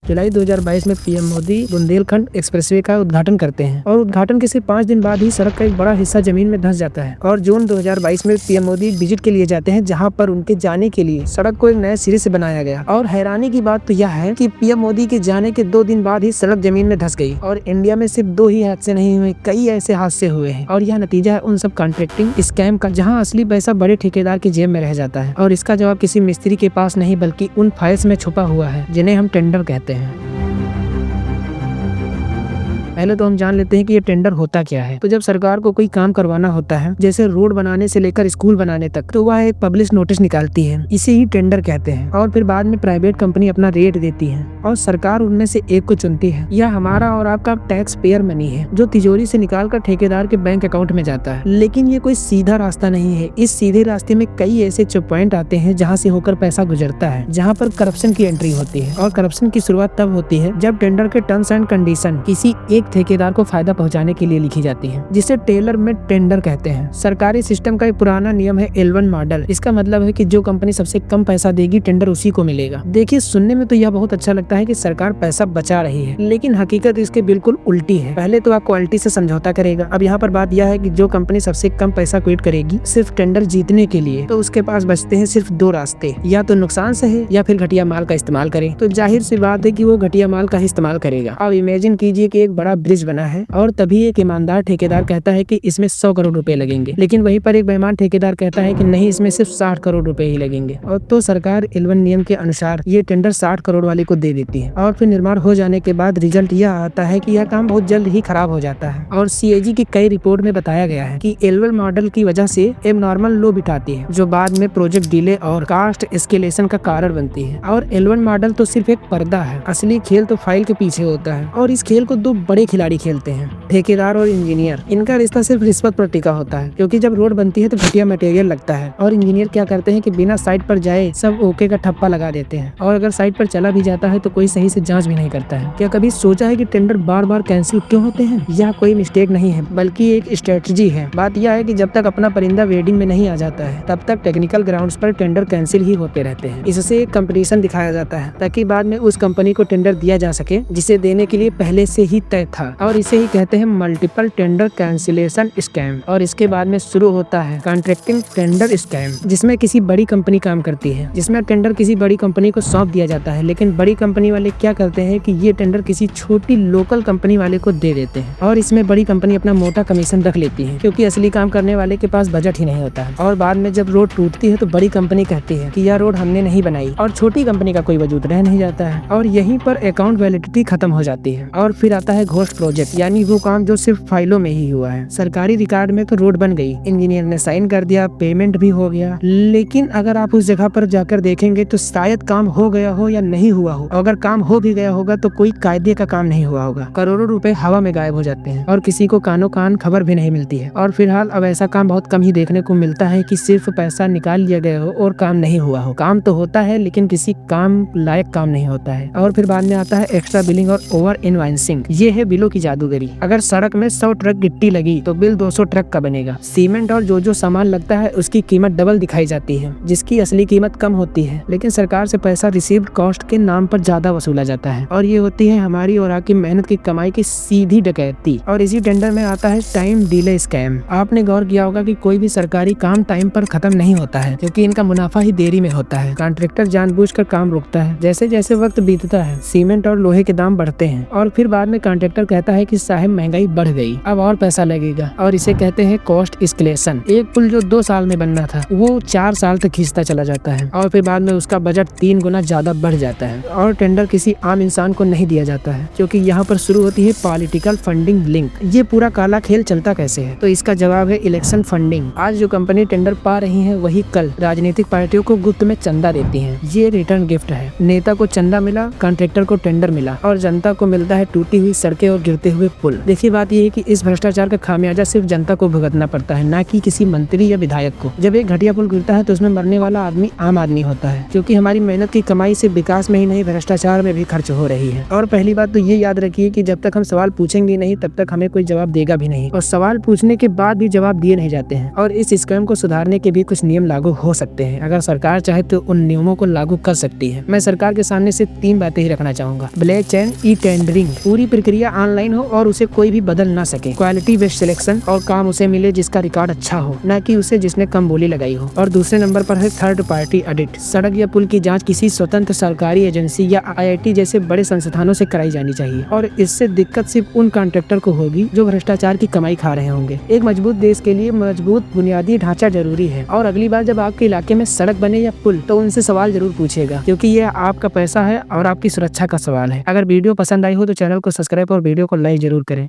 जुलाई 2022 में PM Modi Bundelkhand expressway का उद्घाटन करते हैं और उद्घाटन के सिर्फ 5 दिन बाद ही सड़क का एक बड़ा हिस्सा जमीन में धंस जाता है। और जून 2022 में पीएम मोदी विजिट के लिए जाते हैं, जहां पर उनके जाने के लिए सड़क को एक नए सिरे से बनाया गया। और हैरानी की बात तो यह है कि पीएम मोदी के जाने के 2 दिन बाद ही सड़क जमीन में धंस गई। और इंडिया में सिर्फ 2 ही हादसे नहीं हुए, कई ऐसे हादसे हुए हैं। और यह नतीजा है उन सब कॉन्ट्रैक्टिंग स्कैम का, जहां असली पैसा बड़े ठेकेदार की जेब में रह जाता है और इसका जवाब किसी मिस्त्री के पास नहीं बल्कि उन फाइल्स में छुपा हुआ है जिन्हें हम टेंडर कहते हैं। पहले तो हम जान लेते हैं कि ये टेंडर होता क्या है। तो जब सरकार को कोई काम करवाना होता है, जैसे रोड बनाने से लेकर स्कूल बनाने तक, तो वह एक पब्लिश नोटिस निकालती है, इसे ही टेंडर कहते हैं। और फिर बाद में प्राइवेट कंपनी अपना रेट देती है और सरकार उनमें से एक को चुनती है। यह हमारा और आपका टैक्स पेयर मनी है, जो तिजोरी से निकाल कर ठेकेदार के बैंक अकाउंट में जाता है। लेकिन ये कोई सीधा रास्ता नहीं है। इस सीधे रास्ते में कई ऐसे चेक पॉइंट आते हैं जहाँ से होकर पैसा गुजरता है, जहाँ पर करप्शन की एंट्री होती है। और करप्शन की शुरुआत तब होती है जब टेंडर के टर्म्स एंड कंडीशन किसी एक ठेकेदार को फायदा पहुंचाने के लिए लिखी जाती है, जिसे टेलर मेड टेंडर कहते हैं। सरकारी सिस्टम का एक पुराना नियम है L1 मॉडल। इसका मतलब है कि जो कंपनी सबसे कम पैसा देगी, टेंडर उसी को मिलेगा। देखिए, सुनने में तो यह बहुत अच्छा लगता है कि सरकार पैसा बचा रही है, लेकिन हकीकत इसके बिल्कुल उल्टी है। पहले तो आप क्वालिटी से समझौता करेगा। अब यहाँ पर बात यह है कि जो कंपनी सबसे कम पैसा क्विट करेगी सिर्फ टेंडर जीतने के लिए, तो उसके पास बचते हैं सिर्फ 2 रास्ते, या तो नुकसान सहे या फिर घटिया माल का इस्तेमाल करे। तो जाहिर सी बात है कि वो घटिया माल का इस्तेमाल करेगा। अब इमेजिन कीजिए कि एक बड़ा ब्रिज बना है और तभी एक ईमानदार ठेकेदार कहता है कि इसमें 100 करोड़ रुपए लगेंगे, लेकिन वहीं पर एक बेईमान ठेकेदार कहता है कि नहीं, इसमें सिर्फ 60 करोड़ रुपए ही लगेंगे। और तो सरकार L1 नियम के अनुसार ये टेंडर 60 करोड़ वाले को दे देती है। और फिर निर्माण हो जाने के बाद रिजल्ट यह आता है कि यह काम बहुत जल्द ही खराब हो जाता है। और CAG की कई रिपोर्ट में बताया गया है कि L1 मॉडल की वजह से एबनॉर्मल लो बिठाती है, जो बाद में प्रोजेक्ट डिले और कास्ट एस्केलेशन का कारण बनती है। और L1 मॉडल तो सिर्फ एक पर्दा है, असली खेल तो फाइल के पीछे होता है। और इस खेल को 2 बड़े खिलाड़ी खेलते हैं, ठेकेदार और इंजीनियर। इनका रिश्ता सिर्फ रिश्वत पर टिका होता है, क्योंकि जब रोड बनती है तो घटिया मटेरियल लगता है और इंजीनियर क्या करते हैं कि बिना साइट पर जाए सब ओके का ठप्पा लगा देते हैं। और अगर साइट पर चला भी जाता है तो कोई सही से जांच भी नहीं करता है। क्या कभी सोचा है कि टेंडर बार बार कैंसिल क्यों होते हैं? यह कोई मिस्टेक नहीं है, बल्कि एक स्ट्रेटजी है। बात यह है कि जब तक अपना परिंदा वेडिंग में नहीं आ जाता है, तब तक टेक्निकल ग्राउंड्स पर टेंडर कैंसिल ही होते रहते हैं। इससे एक कंपटीशन दिखाया जाता है ताकि बाद में उस कंपनी को टेंडर दिया जा सके जिसे देने के लिए पहले से ही तय था। और इसे ही कहते हैं मल्टीपल टेंडर कैंसिलेशन स्कैम। और इसके बाद में शुरू होता है कॉन्ट्रैक्टिंग टेंडर स्कैम, जिसमें किसी बड़ी कंपनी काम करती है, जिसमें टेंडर किसी बड़ी कंपनी को सौंप दिया जाता है। लेकिन बड़ी कंपनी वाले क्या करते हैं कि ये टेंडर किसी छोटी लोकल कंपनी वाले को दे देते हैं और इसमें बड़ी कंपनी अपना मोटा कमीशन रख लेती है, क्योंकि असली काम करने वाले के पास बजट ही नहीं होता है। और बाद में जब रोड टूटती है तो बड़ी कंपनी कहती है कि यह रोड हमने नहीं बनाई और छोटी कंपनी का कोई वजूद रह नहीं जाता है। और यहीं पर अकाउंट वैलिडिटी खत्म हो जाती है। और फिर आता है घोस्ट प्रोजेक्ट, यानी वो काम जो सिर्फ फाइलों में ही हुआ है। सरकारी रिकॉर्ड में तो रोड बन गई, इंजीनियर ने साइन कर दिया, पेमेंट भी हो गया, लेकिन अगर आप उस जगह पर जाकर देखेंगे तो शायद काम हो गया हो या नहीं हुआ हो। अगर काम हो भी गया होगा तो कोई कायदे का काम नहीं हुआ होगा। करोड़ों रुपए हवा में गायब हो जाते हैं और किसी को कानो कान खबर भी नहीं मिलती है। और फिलहाल अब ऐसा काम बहुत कम ही देखने को मिलता है कि सिर्फ पैसा निकाल लिया गया हो और काम नहीं हुआ हो। काम तो होता है लेकिन किसी काम लायक काम नहीं होता है। और फिर बाद में आता है एक्स्ट्रा बिलिंग और ओवर इनवॉइसिंग। ये है बिलों की जादूगरी। अगर सड़क में 100 ट्रक गिट्टी लगी तो बिल 200 ट्रक का बनेगा। सीमेंट और जो सामान लगता है उसकी कीमत डबल दिखाई जाती है, जिसकी असली कीमत कम होती है, लेकिन सरकार से पैसा रिसीव्ड कॉस्ट के नाम पर ज्यादा वसूला जाता है। और ये होती है हमारी और आपकी मेहनत की कमाई की सीधी डकैती। और इसी टेंडर में आता है टाइम डिले स्कैम। आपने गौर किया होगा कि कोई भी सरकारी काम टाइम पर खत्म नहीं होता है, क्योंकि इनका मुनाफा ही देरी में होता है। कॉन्ट्रैक्टर जानबूझकर काम रोकता है। जैसे जैसे वक्त बीतता है सीमेंट और लोहे के दाम बढ़ते हैं और फिर बाद में कॉन्ट्रैक्टर कहता है कि साहब महंगाई बढ़ गई, अब और पैसा लगेगा। और इसे कहते हैं कॉस्ट एस्केलेशन। एक पुल जो 2 साल में बनना था वो 4 साल तक खींचता चला जाता है और फिर बाद में उसका बजट 3 गुना ज्यादा बढ़ जाता है। और टेंडर किसी आम इंसान को नहीं दिया जाता है, क्योंकि यहाँ पर शुरू होती है पॉलिटिकल फंडिंग लिंक। ये पूरा काला खेल चलता कैसे है? तो इसका जवाब है इलेक्शन फंडिंग। आज जो कंपनी टेंडर पा रही है वही कल राजनीतिक पार्टियों को गुप्त में चंदा देती है। ये रिटर्न गिफ्ट है। नेता को चंदा मिला, कॉन्ट्रैक्टर को टेंडर मिला और जनता को मिलता है टूटी हुई सड़कें बनते और गिरते हुए पुल। देखिए बात यह है कि इस भ्रष्टाचार का खामियाजा सिर्फ जनता को भुगतना पड़ता है, ना कि किसी मंत्री या विधायक को। जब एक घटिया पुल गिरता है तो उसमें मरने वाला आदमी आम आदमी होता है, क्योंकि हमारी मेहनत की कमाई सिर्फ विकास में ही नहीं भ्रष्टाचार में भी खर्च हो रही है। और पहली बात तो ये याद रखिए कि जब तक हम सवाल पूछेंगे नहीं तब तक हमें कोई जवाब देगा भी नहीं, और सवाल पूछने के बाद भी जवाब दिए नहीं जाते हैं। और इस स्कैम को सुधारने के भी कुछ नियम लागू हो सकते हैं। अगर सरकार चाहे तो उन नियमों को लागू कर सकती है। मैं सरकार के सामने से 3 बातें ही रखना चाहूंगा। ब्लैक चेन ई टेंडरिंग, पूरी प्रक्रिया ऑनलाइन हो और उसे कोई भी बदल ना सके। क्वालिटी बेस्ड सिलेक्शन, और काम उसे मिले जिसका रिकॉर्ड अच्छा हो, न कि उसे जिसने कम बोली लगाई हो। और दूसरे नंबर पर है थर्ड पार्टी ऑडिट। सड़क या पुल की जांच किसी स्वतंत्र सरकारी एजेंसी या IIT जैसे बड़े संस्थानों से कराई जानी चाहिए। और इससे दिक्कत सिर्फ उन कॉन्ट्रैक्टर को होगी जो भ्रष्टाचार की कमाई खा रहे होंगे। एक मजबूत देश के लिए मजबूत बुनियादी ढांचा जरूरी है। और अगली बार जब आपके इलाके में सड़क बने या पुल, तो उनसे सवाल जरूर पूछिएगा, क्योंकि ये आपका पैसा है और आपकी सुरक्षा का सवाल है। अगर वीडियो पसंद आई हो तो चैनल को सब्सक्राइब और वीडियो को लाइक जरूर करें।